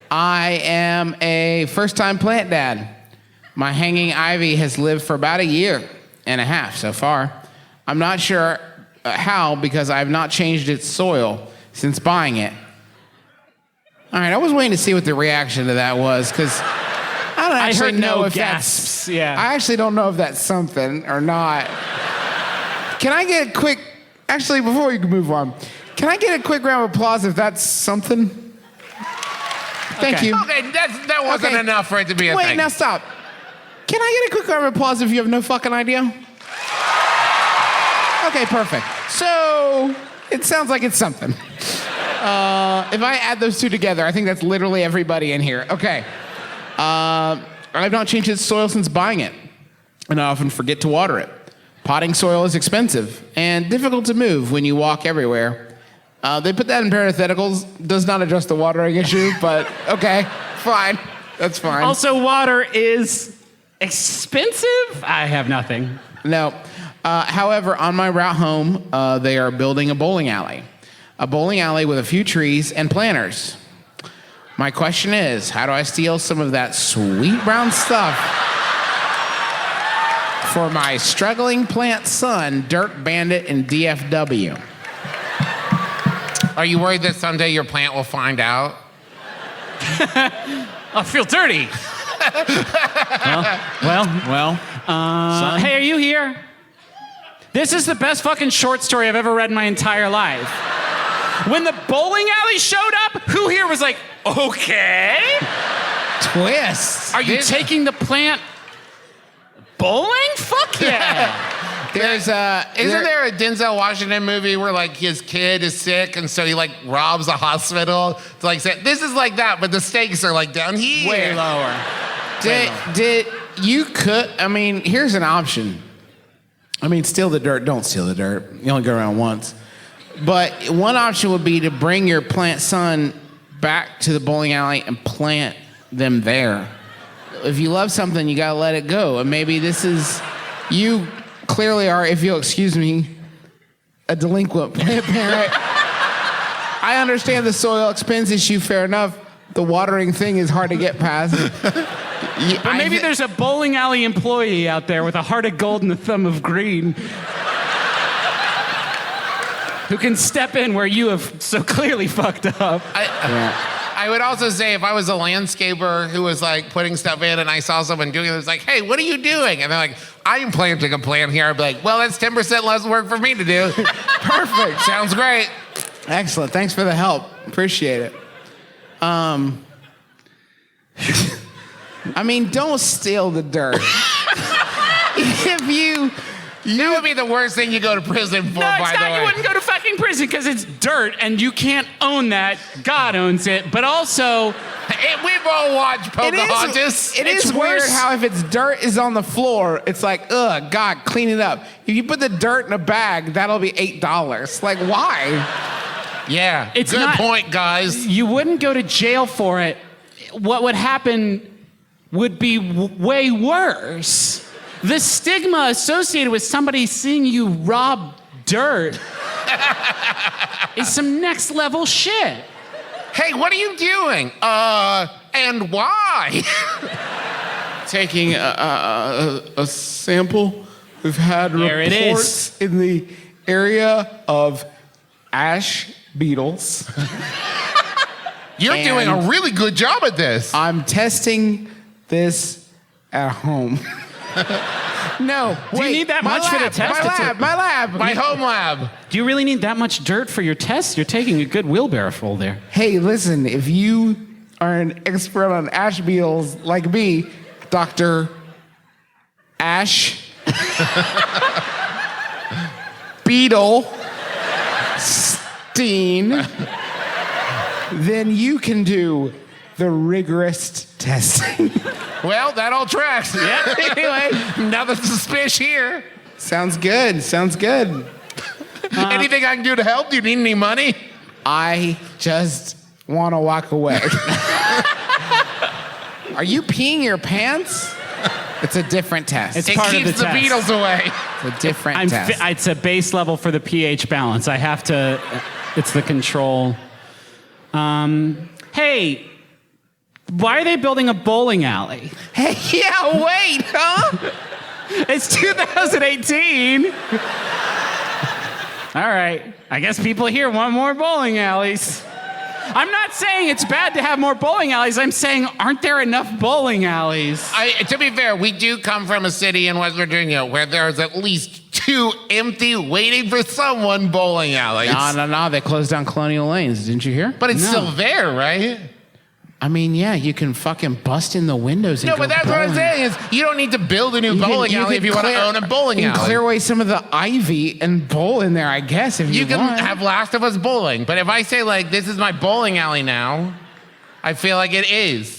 I am a first-time plant dad. My hanging ivy has lived for about 1.5 years so far. I'm not sure how because I have not changed its soil since buying it. All right, I was waiting to see what the reaction to that was because I don't actually know if gasps. that's... I actually don't know if that's something or not. Can I get a quick... Actually, before we move on, can I get a quick round of applause if that's something? Thank you. Okay, that wasn't enough for it to be a thing. Wait, now stop. Can I get a quick round of applause if you have no fucking idea? Okay, perfect. So, it sounds like it's something. If I add those two together, I think that's literally everybody in here. Okay. I've not changed its soil since buying it, and I often forget to water it. Potting soil is expensive and difficult to move when you walk everywhere. They put that in parentheticals. Does not address the watering issue, but okay, fine. That's fine. Also, water is expensive? I have nothing. No. However, on my route home, they are building a bowling alley. A bowling alley with a few trees and planters. My question is, how do I steal some of that sweet brown stuff for my struggling plant son, Dirt Bandit in DFW? Are you worried that someday your plant will find out? I feel dirty. Well. Hey, are you here? This is the best fucking short story I've ever read in my entire life. When the bowling alley showed up, who here was like, okay? Twist. Are you taking the plant bowling? Fuck yeah. Isn't there a Denzel Washington movie where like his kid is sick and so he like robs a hospital to like say, this is like that, but the stakes are like down here. Way lower. Here's an option. Steal the dirt. Don't steal the dirt. You only go around once. But one option would be to bring your plant son back to the bowling alley and plant them there. If you love something, you gotta let it go. And maybe this is, you clearly are, if you'll excuse me, a delinquent plant parent. I understand the soil expense issue, fair enough. The watering thing is hard to get past. But maybe there's a bowling alley employee out there with a heart of gold and a thumb of green who can step in where you have so clearly fucked up. I would also say if I was a landscaper who was like putting stuff in and I saw someone doing it, it was like, hey, what are you doing? And they're like, I'm planting a plant here. I'd be like, well, that's 10% less work for me to do. Perfect. Sounds great. Excellent. Thanks for the help. Appreciate it. Don't steal the dirt. That would be the worst thing you go to prison for, by the way. You wouldn't go to fucking prison because it's dirt and you can't own that. God owns it. But also, we've all watched Pocahontas. It is weird how if it's dirt is on the floor, it's like, ugh, God, clean it up. If you put the dirt in a bag, that'll be $8. Like, why? Yeah, good point, guys. You wouldn't go to jail for it. What would happen would be way worse. The stigma associated with somebody seeing you rob dirt is some next level shit. Hey, what are you doing? And why? Taking a sample. We've had reports in the area of ash beetles. You're doing a really good job at this. I'm testing this at home. No. Do you need that much for the test? My lab. My home lab. Do you really need that much dirt for your test? You're taking a good wheelbarrow full there. Hey, listen, if you are an expert on ash beetles like me, Dr. Ash Beetle Steen, then you can do the rigorous testing. Well, that all tracks. Yep. Anyway, nothing suspicious here. Sounds good. Anything I can do to help? Do you need any money? I just want to walk away. Are you peeing your pants? It's a different test. It keeps the beetles away. It's a different test. It's a base level for the pH balance. I have to, it's the control. Hey, Why are they building a bowling alley? Hey, yeah, wait, huh? It's 2018. All right. I guess people here want more bowling alleys. I'm not saying it's bad to have more bowling alleys. I'm saying, aren't there enough bowling alleys? To be fair, we do come from a city in West Virginia where there's at least 2 empty, waiting for someone bowling alleys. No. They closed down Colonial Lanes. Didn't you hear? But it's No. still there, right? I mean, yeah, you can fucking bust in the windows and No, go but that's what I'm bowling. saying is you don't need to build a new bowling alley if you want to own a bowling You alley. can clear away some of the ivy and bowl in there, I guess, if you, You can want. have Last of Us bowling, but if I say like this is my bowling alley now, I feel like it is.